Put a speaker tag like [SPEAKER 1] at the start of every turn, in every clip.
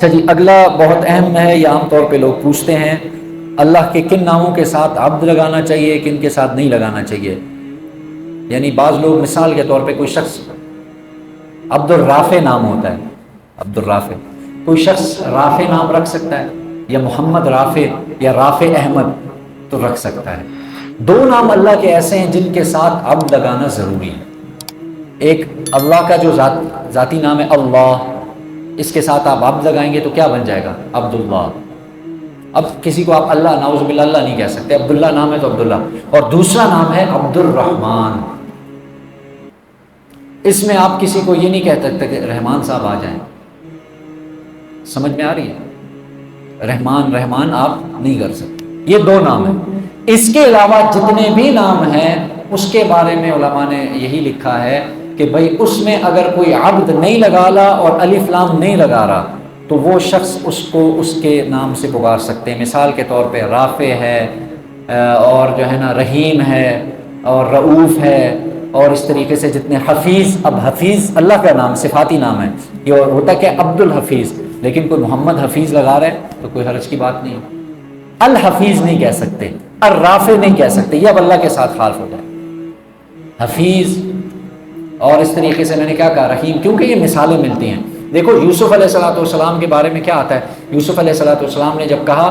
[SPEAKER 1] اچھا جی، اگلا بہت اہم ہے، یہ عام طور پہ لوگ پوچھتے ہیں اللہ کے کن ناموں کے ساتھ عبد لگانا چاہیے، کن کے ساتھ نہیں لگانا چاہیے۔ یعنی بعض لوگ مثال کے طور پہ کوئی شخص عبد الرافع نام ہوتا ہے، عبد الرافع، کوئی شخص رافع نام رکھ سکتا ہے، یا محمد رافع یا رافع احمد تو رکھ سکتا ہے۔ دو نام اللہ کے ایسے ہیں جن کے ساتھ عبد لگانا ضروری ہے۔ ایک اللہ کا جو ذاتی نام ہے اللہ، اس کے ساتھ آپ عبد لگائیں گے تو کیا بن جائے گا؟ عبداللہ۔ اب کسی کو آپ اللہ، نعوذ باللہ، اللہ نہیں کہہ سکتے، عبداللہ نام ہے تو عبداللہ۔ اور دوسرا نام ہے عبد الرحمن، اس میں آپ کسی کو یہ نہیں کہہ سکتے کہ رحمان صاحب آ جائیں۔ سمجھ میں آ رہی ہے؟ رحمان آپ نہیں کر سکتے۔ یہ دو نام ہیں۔ اس کے علاوہ جتنے بھی نام ہیں اس کے بارے میں علماء نے یہی لکھا ہے کہ بھئی اس میں اگر کوئی عبد نہیں لگا رہا اور الف لام نہیں لگا رہا تو وہ شخص اس کو اس کے نام سے پکار سکتے ہیں۔ مثال کے طور پہ رافع ہے، اور جو ہے نا رحیم ہے، اور رؤوف ہے، اور اس طریقے سے جتنے حفیظ۔ اب حفیظ اللہ کا نام، صفاتی نام ہے، یہ ہوتا کہ عبد الحفیظ، لیکن کوئی محمد حفیظ لگا رہے تو کوئی حرج کی بات نہیں۔ الحفیظ نہیں کہہ سکتے، الرافع نہیں کہہ سکتے، یہ اب اللہ کے ساتھ خالف ہوتا ہے۔ حفیظ، اور اس طریقے سے میں نے کیا کہا، رحیم، کیونکہ یہ مثالیں ملتی ہیں۔ دیکھو یوسف علیہ السلام کے بارے میں کیا آتا ہے؟ یوسف علیہ السلام نے جب کہا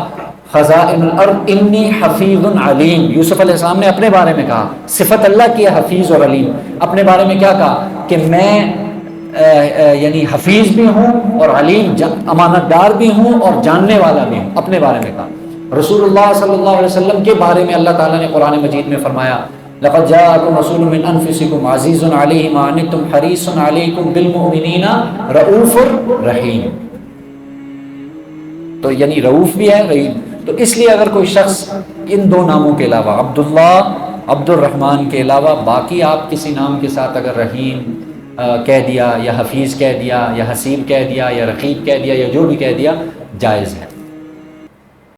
[SPEAKER 1] خزائن الارض انی حفیظ علیم، یوسف علیہ السلام نے اپنے بارے میں کہا، صفت اللہ کی ہے حفیظ اور علیم، اپنے بارے میں کیا کہا کہ میں یعنی حفیظ بھی ہوں اور علیم، امانت دار بھی ہوں اور جاننے والا بھی ہوں، اپنے بارے میں کہا۔ رسول اللہ صلی اللہ علیہ وسلم کے بارے میں اللہ تعالیٰ نے قرآن مجید میں فرمایا لقد جاءکم رسول من انفسکم عزیز علیہ ما عنتم حریص علیکم بالمؤمنین رؤوف رحیم، تو یعنی رؤوف بھی ہے، رحیم۔ تو اس لیے اگر کوئی شخص ان دو ناموں کے علاوہ، عبداللہ، عبد الرحمن کے علاوہ باقی آپ کسی نام کے ساتھ اگر رحیم کہہ دیا، یا حفیظ کہہ دیا، یا حسیب کہہ دیا، یا رقیب کہہ دیا، یا جو بھی کہہ دیا، جائز ہے۔